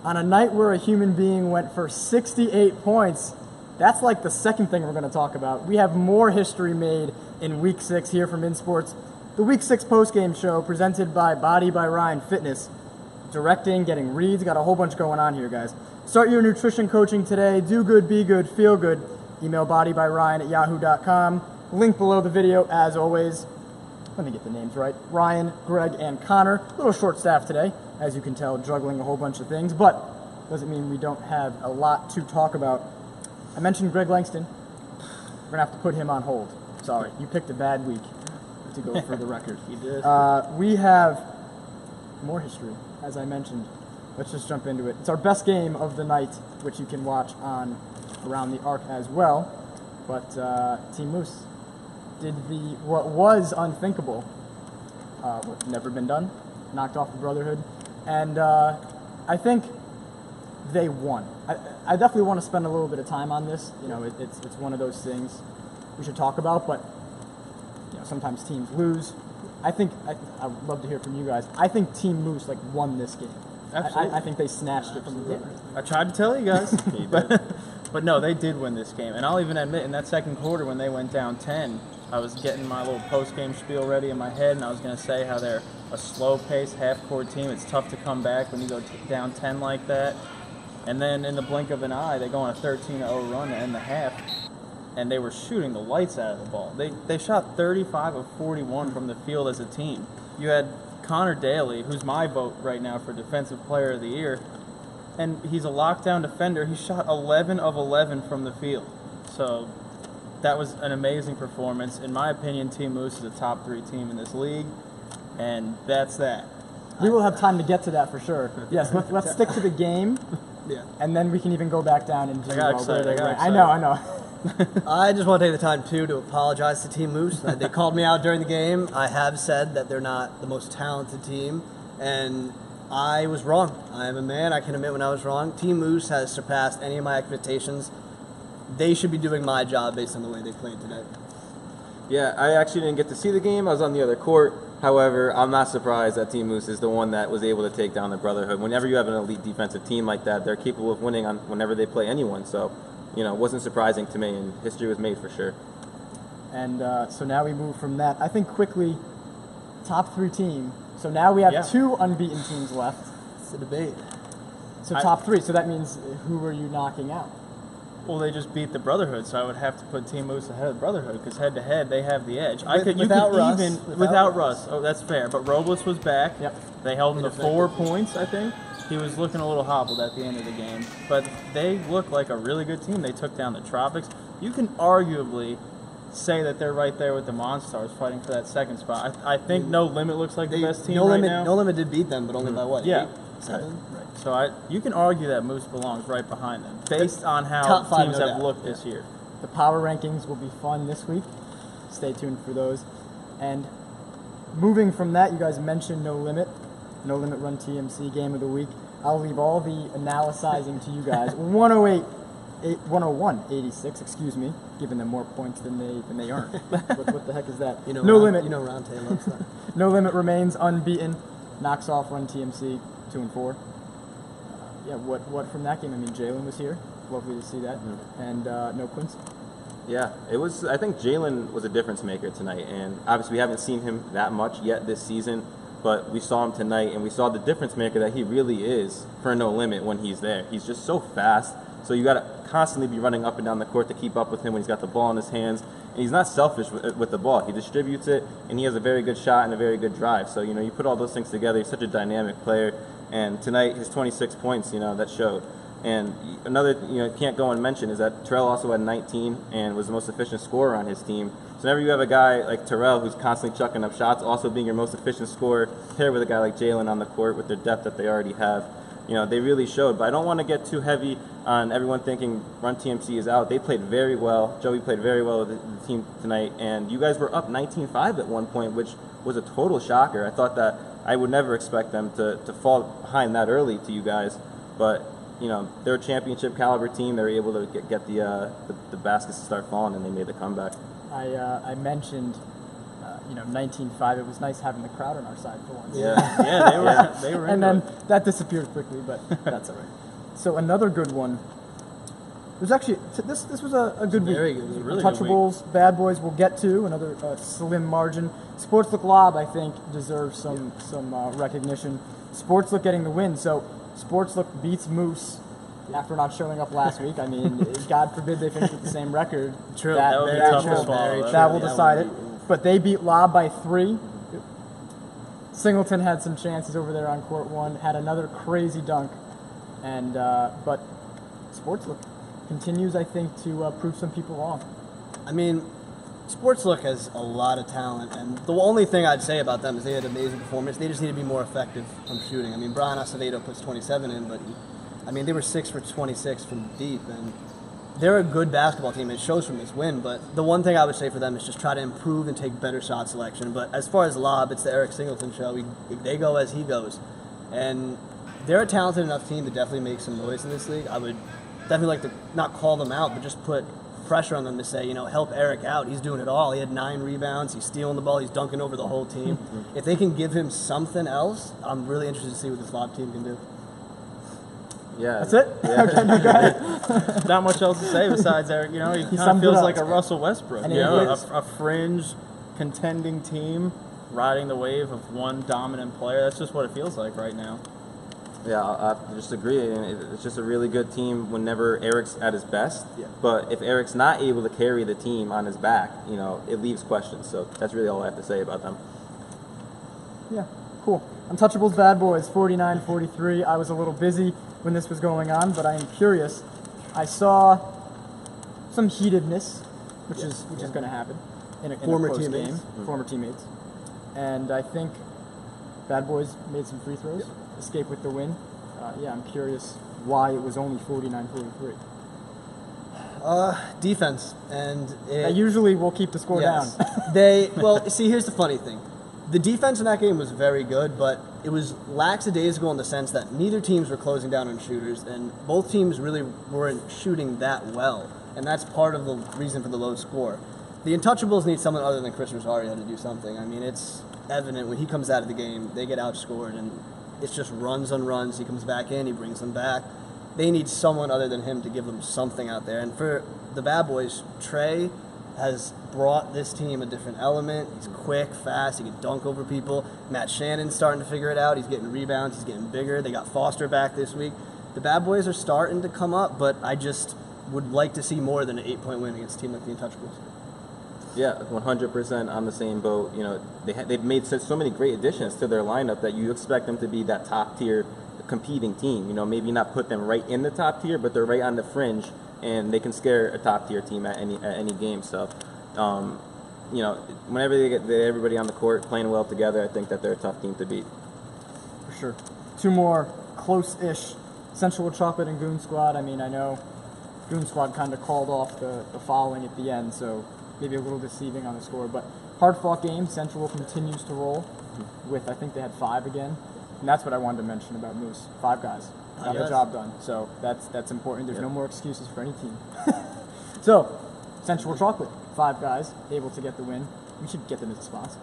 on a night where a human being went for 68 points, that's like the second thing we're going to talk about. We have more history made in Week 6 here from InSports. The Week 6 postgame show presented by Body by Ryan Fitness. Directing, getting reads, got a whole bunch going on here, guys. Start your nutrition coaching today. Do good, be good, feel good. Email bodybyryan@yahoo.com. Link below the video, as always. Let me get the names right. Ryan, Greg, and Connor. A little short staff today, as you can tell, juggling a whole bunch of things, but doesn't mean we don't have a lot to talk about. I mentioned Greg Langston. We're going to have to put him on hold. Sorry, you picked a bad week to go for the record. You did. We have more history, as I mentioned. Let's just jump into it. It's our best game of the night, which you can watch on Around the Arc as well. But Team Moose did what was unthinkable, what never been done, knocked off the Brotherhood, and I think they won. I definitely want to spend a little bit of time on this. You know, it's one of those things we should talk about, but you know, sometimes teams lose. I would love to hear from you guys. I think Team Moose won this game. Absolutely. I think they snatched it from the game. I tried to tell you guys, but no, they did win this game. And I'll even admit, in that second quarter when they went down 10, I was getting my little post-game spiel ready in my head, and I was going to say how they're a slow-paced, half-court team. It's tough to come back when you go down 10 like that. And then in the blink of an eye, they go on a 13-0 run to end the half, and they were shooting the lights out of the ball. They shot 35 of 41 from the field as a team. You had Connor Daly, who's my vote right now for Defensive Player of the Year, and he's a lockdown defender. He shot 11 of 11 from the field. So that was an amazing performance. In my opinion, Team Moose is a top 3 team in this league, and that's that. We will have time to get to that for sure. Yes, let's stick to the game, and then we can even go back down and do I know. I just want to take the time, too, to apologize to Team Moose. They called me out during the game. I have said that they're not the most talented team, and I was wrong. I am a man. I can admit when I was wrong. Team Moose has surpassed any of my expectations. They should be doing my job based on the way they played today. Yeah, I actually didn't get to see the game. I was on the other court. However, I'm not surprised that Team Moose is the one that was able to take down the Brotherhood. Whenever you have an elite defensive team like that, they're capable of winning on whenever they play anyone. So, you know, it wasn't surprising to me, and history was made for sure. And so now we move from that. I think quickly, top 3 team. So now we have 2 unbeaten teams left. It's a debate. So top 3. So that means who are you knocking out? Well, they just beat the Brotherhood, so I would have to put Team Moose ahead of the Brotherhood because head-to-head they have the edge. Without Russ. Oh, that's fair. But Robles was back. Yep. They held him to 4 points, I think. He was looking a little hobbled at the end of the game. But they look like a really good team. They took down the Tropics. You can arguably say that they're right there with the Monstars fighting for that second spot. I think No Limit looks like the best team right now. No Limit did beat them, but only by what? Yeah. 8, 7? Right. So you can argue that Moose belongs right behind them based on how Top 5, teams no have doubt. looked this year. The power rankings will be fun this week. Stay tuned for those. And moving from that, you guys mentioned No Limit. No Limit Run TMC Game of the Week. I'll leave all the analyzing to you guys. 101-86, excuse me, giving them more points than they earned. What the heck is that? No Limit. You know Roundtable loves that. No Limit remains unbeaten. Knocks off Run TMC 2-4. What from that game? I mean, Jalen was here. Lovely to see that. And no Quincy. Yeah, it was. I think Jalen was a difference maker tonight, and obviously we haven't seen him that much yet this season, but we saw him tonight, and we saw the difference maker that he really is for No Limit when he's there. He's just so fast, so you got to constantly be running up and down the court to keep up with him when he's got the ball in his hands. And he's not selfish with the ball. He distributes it, and he has a very good shot and a very good drive. So, you know, you put all those things together, he's such a dynamic player. And tonight, his 26 points, you know, that showed. And another, you know, can't go unmentioned is that Terrell also had 19 and was the most efficient scorer on his team. So whenever you have a guy like Terrell who's constantly chucking up shots, also being your most efficient scorer, paired with a guy like Jalen on the court with their depth that they already have, you know, they really showed. But I don't want to get too heavy on everyone thinking Run TMC is out. They played very well. Joey played very well with the team tonight. And you guys were up 19-5 at one point, which was a total shocker. I thought that I would never expect them to fall behind that early to you guys. But, you know, they're a championship caliber team. They were able to get the baskets to start falling, and they made the comeback. I mentioned 19-5. It was nice having the crowd on our side for once. Yeah, they were. And then that disappeared quickly, but that's all right. So another good one. It was actually this was a good week. Very good. It was a really good Untouchables, Bad Boys. We'll get to another slim margin. Sportsbook Lob, I think, deserves some recognition. Sportsbook getting the win. So Sportsbook beats Moose after not showing up last week. I mean, God forbid they finish with the same record. True. That would be tough to will- swallow. That will decide it. But they beat Lob by 3. Singleton had some chances over there on court 1. Had another crazy dunk, and but Sportsbook continues, I think, to prove some people wrong. I mean, Sportslook has a lot of talent, and the only thing I'd say about them is they had amazing performance. They just need to be more effective from shooting. I mean, Brian Acevedo puts 27 in, but they were 6 for 26 from deep, and they're a good basketball team. It shows from this win, but the one thing I would say for them is just try to improve and take better shot selection. But as far as Lob, it's the Eric Singleton show. They go as he goes, and they're a talented enough team to definitely make some noise in this league. I would definitely like to not call them out, but just put pressure on them to say, help Eric out. He's doing it all. He had 9 rebounds. He's stealing the ball. He's dunking over the whole team. If they can give him something else, I'm really interested to see what this Lob team can do. Yeah. That's it? Yeah. Okay, no, go ahead. Not much else to say besides Eric. He kind of summed it feels up. like a Russell Westbrook. And A fringe contending team riding the wave of one dominant player. That's just what it feels like right now. Yeah, I just agree. And it's just a really good team whenever Eric's at his best. Yeah. But if Eric's not able to carry the team on his back, it leaves questions. So that's really all I have to say about them. Yeah, cool. Untouchables, Bad Boys, 49-43. I was a little busy when this was going on, but I am curious. I saw some heatedness, which is going to happen in a Former close teammates. game. Former teammates. And I think Bad Boys made some free throws, escape with the win. I'm curious why it was only 49-43. Defense, and Usually we'll keep the score down. See, here's the funny thing. The defense in that game was very good, but it was lackadaisical in the sense that neither teams were closing down on shooters, and both teams really weren't shooting that well, and that's part of the reason for the low score. The Untouchables need someone other than Chris Rosario to do something. I mean, it's evident when he comes out of the game, they get outscored, and it's just runs on runs. He comes back in, he brings them back. They need someone other than him to give them something out there. And for the Bad Boys, Trey has brought this team a different element. He's quick, fast, he can dunk over people. Matt Shannon's starting to figure it out. He's getting rebounds, he's getting bigger. They got Foster back this week. The Bad Boys are starting to come up, but I just would like to see more than an 8-point win against a team like the Untouchables. Yeah, 100% on the same boat. They've made so many great additions to their lineup that you expect them to be that top tier competing team. Maybe not put them right in the top tier, but they're right on the fringe, and they can scare a top tier team at any game. So, whenever they get everybody on the court playing well together, I think that they're a tough team to beat. For sure. 2 more close-ish. Central Chocolate and Goon Squad. I mean, I know Goon Squad kind of called off the fouling at the end, so maybe a little deceiving on the score. But hard-fought game. Central continues to roll with, I think they had 5 again. And that's what I wanted to mention about Moose. 5 guys got the job done. So that's important. There's no more excuses for any team. So, Central Chocolate, 5 guys able to get the win. We should get them as a sponsor.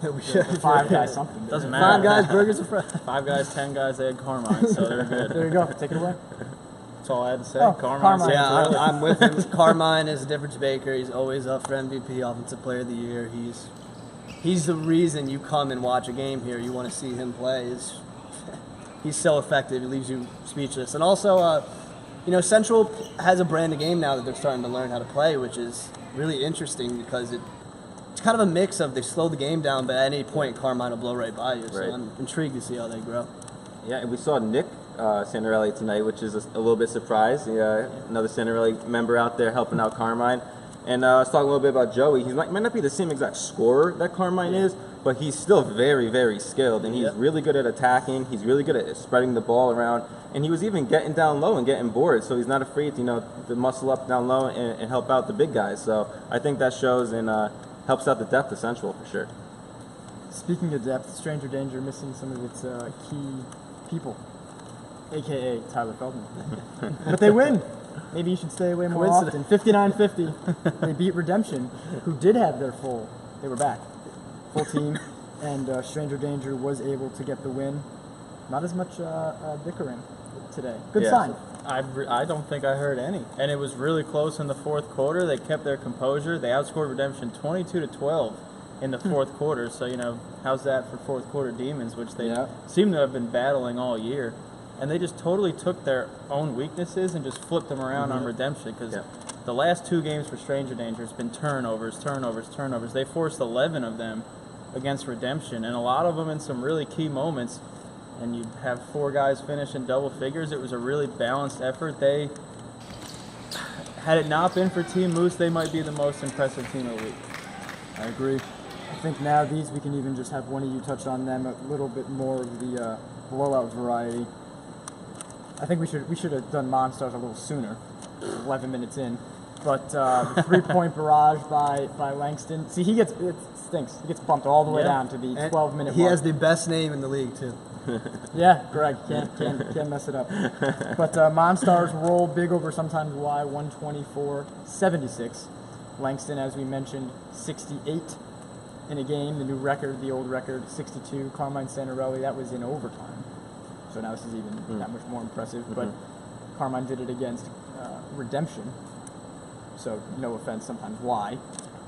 We should. 5 guys something. Doesn't matter. 5 guys, burgers, and fries. 5 guys, 10 guys, they had Carmine, so they're good. There you go. Take it away. That's all I had to say. Oh, Carmine. Yeah, I'm with him. Carmine is a difference maker. He's always up for MVP, Offensive Player of the Year. He's the reason you come and watch a game here. You want to see him play. He's so effective. He leaves you speechless. And also, Central has a brand of game now that they're starting to learn how to play, which is really interesting because it's kind of a mix of they slow the game down, but at any point Carmine will blow right by you. So Right. I'm intrigued to see how they grow. Yeah, and we saw Nick Santarelli tonight, which is a little bit surprised. Another Santarelli member out there helping out Carmine. And I was talking a little bit about Joey. He might not be the same exact scorer that Carmine is, but he's still very, very skilled. And he's really good at attacking. He's really good at spreading the ball around. And he was even getting down low and getting boards. So he's not afraid to muscle up down low and help out the big guys. So I think that shows and helps out the depth of Central for sure. Speaking of depth, Stranger Danger missing some of its key people, a.k.a. Tyler Feldman. But they win. Maybe you should stay away more often. 59-50. They beat Redemption, who did have their full. They were back. full team, and Stranger Danger was able to get the win. Not as much bickering today. Good sign. I don't think I heard any. And it was really close in the fourth quarter. They kept their composure. They outscored Redemption 22-12 in the fourth quarter. So, how's that for fourth quarter demons, which they seem to have been battling all year. And they just totally took their own weaknesses and just flipped them around on Redemption, because the last 2 games for Stranger Danger has been turnovers. They forced 11 of them against Redemption, and a lot of them in some really key moments. And you have 4 guys finish in double figures. It was a really balanced effort. They, had it not been for Team Moose, they might be the most impressive team of the week. I agree. I think now we can even just have one of you touch on them a little bit more of the blowout variety. I think we should have done Monstars a little sooner, 11 minutes in. But the 3-point barrage by Langston. See, it stinks. He gets bumped all the way down to the 12-minute mark. He has the best name in the league, too. Yeah, Greg, can't mess it up. But Monstars roll big over sometimes Y, 124-76. Langston, as we mentioned, 68 in a game. The new record, the old record, 62. Carmine Santarelli, that was in overtime. So now this is even that much more impressive. But Carmine did it against Redemption. So no offense, sometimes Y.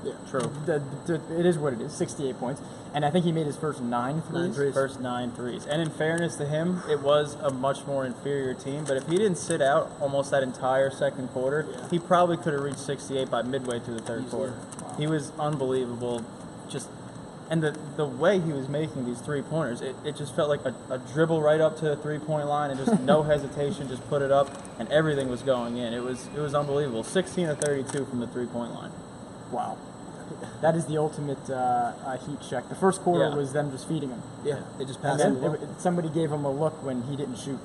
Yeah, true. It is what it is, 68 points. And I think he made his first 9 threes. First 9 threes. And in fairness to him, it was a much more inferior team. But if he didn't sit out almost that entire second quarter, he probably could have reached 68 by midway through the third quarter. Wow. He was unbelievable. And the way he was making these 3-pointers, it just felt like a dribble right up to the 3-point line and just no hesitation, just put it up, and everything was going in. It was unbelievable. 16 of 32 from the 3-point line. Wow. That is the ultimate heat check. The first quarter was them just feeding him. Yeah, they just passed And him. then somebody gave him a look when he didn't shoot.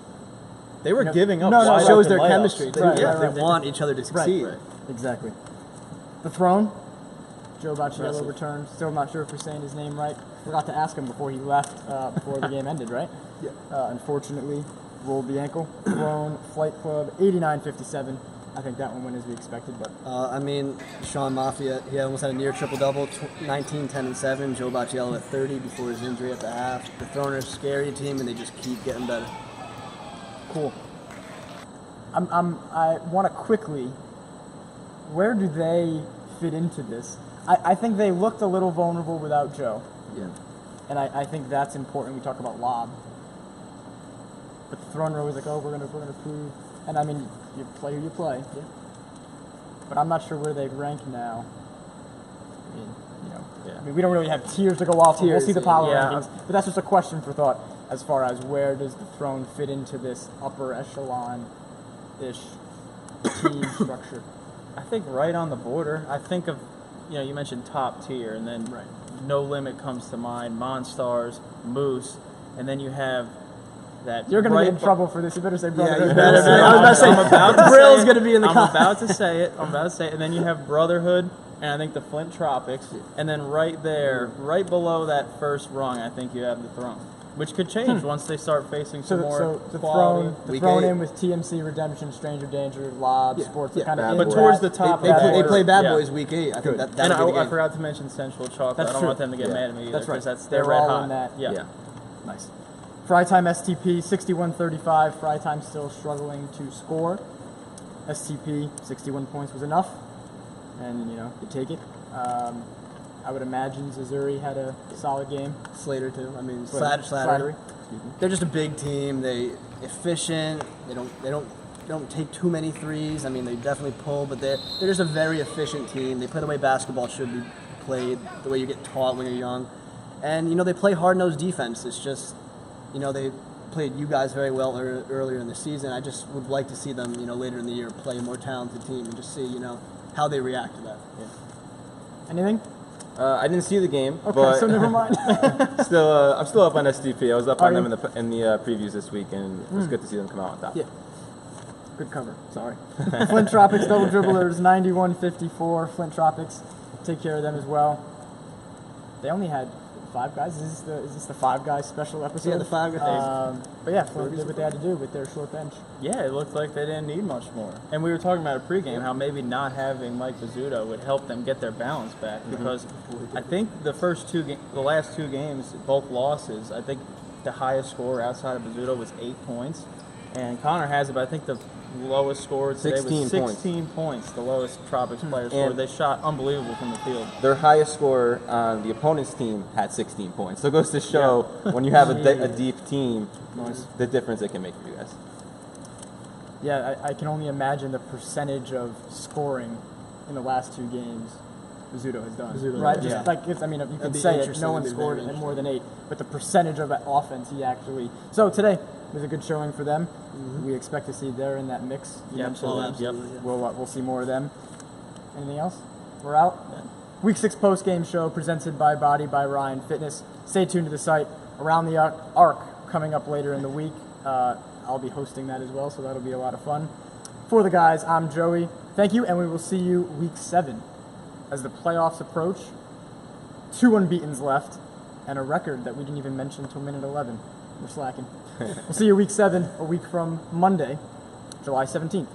They were giving up. No, wide it shows open their layups. chemistry. Too. Right. They want each other to succeed. Right. Exactly. The Throne. Joe Bacciello returned. Still not sure if we're saying his name right. Forgot to ask him before he left, before the game ended, right? Yeah. Unfortunately, rolled the ankle. Throne, Flight Club, 89-57. I think that one went as we expected, but... Sean Mafia, he almost had a near triple-double, 19, 10, and 7. Joe Bacciello at 30 before his injury at the half. The Throne are a scary team, and they just keep getting better. Cool. I want to quickly... Where do they fit into this? I think they looked a little vulnerable without Joe. Yeah. And I think that's important. We talk about lob. But the Throne row is like, we're gonna prove... And I mean, you play who you play. Yeah. But I'm not sure where they rank now. I mean, we don't really have tiers to go off. We'll see the power rankings. But that's just a question for thought as far as where does the Throne fit into this upper echelon-ish team structure. I think right on the border. I think of, you mentioned top tier, and then No Limit comes to mind, Monstars, Moose, and then you have that. You're going to get in trouble for this. You better say Brotherhood. Yeah, I was about to say, Brill's going to be in the I'm about to say it. And then you have Brotherhood, and I think the Flint Tropics, and then right there, right below that first rung, I think you have the Throne, which could change once they start facing some more quality. The Throne in with TMC, Redemption, Stranger Danger, Lob, Sports, kind of. But towards the top, they play Bad Boys week 8. I think and I forgot to mention Central Chocolate. That's I don't true. want them to get mad at me either. That's right. Because they're red all hot. In that. Yeah. Nice. Frytime STP 61-35. Frytime still struggling to score. STP 61 points was enough, and you take it. I would imagine Zazuri had a solid game. Slater too. I mean, Slattery. They're just a big team. They efficient. They don't take too many threes. I mean, they definitely pull, but they're just a very efficient team. They play the way basketball should be played, the way you get taught when you're young, and they play hard-nosed defense. It's just they played you guys very well earlier in the season. I just would like to see them later in the year play a more talented team and just see how they react to that. Yeah. Anything? I didn't see the game, okay, but so never mind. I'm still up on STP. I was up on them in the previews this week, and it was good to see them come out on top. Yeah. Good cover. Sorry. Flint Tropics double dribblers 91-54. Flint Tropics take care of them as well. They only had Five Guys? Is this the Five Guys special episode? Yeah, the Five Guys. But yeah, Florida did what they had to do with their short bench. Yeah, it looked like they didn't need much more. And we were talking about a pregame how maybe not having Mike Pizzuto would help them get their balance back because I think the last two games, both losses, I think the highest score outside of Pizzuto was 8 points. And Connor has it, but I think the lowest score today was 16 points, the lowest Tropics player scored. They shot unbelievable from the field. Their highest scorer on the opponent's team had 16 points. So it goes to show when you have a deep team, the difference it can make for you guys. Yeah, I can only imagine the percentage of scoring in the last two games Pizzuto has done. Right? Yeah. Just like, you can say it, no one scored at more than 8, but the percentage of that offense he actually. So today was a good showing for them. We expect to see they're in that mix. Absolutely. Yep. We'll see more of them. Anything else? We're out. Week 6 post-game show presented by Body by Ryan Fitness. Stay tuned to the site. Around the Arc coming up later in the week. I'll be hosting that as well, so that'll be a lot of fun. For the guys, I'm Joey. Thank you, and we will see you week 7 as the playoffs approach. 2 unbeatens left, and a record that we didn't even mention until minute 11. We're slacking. We'll see you week 7, a week from Monday, July 17th.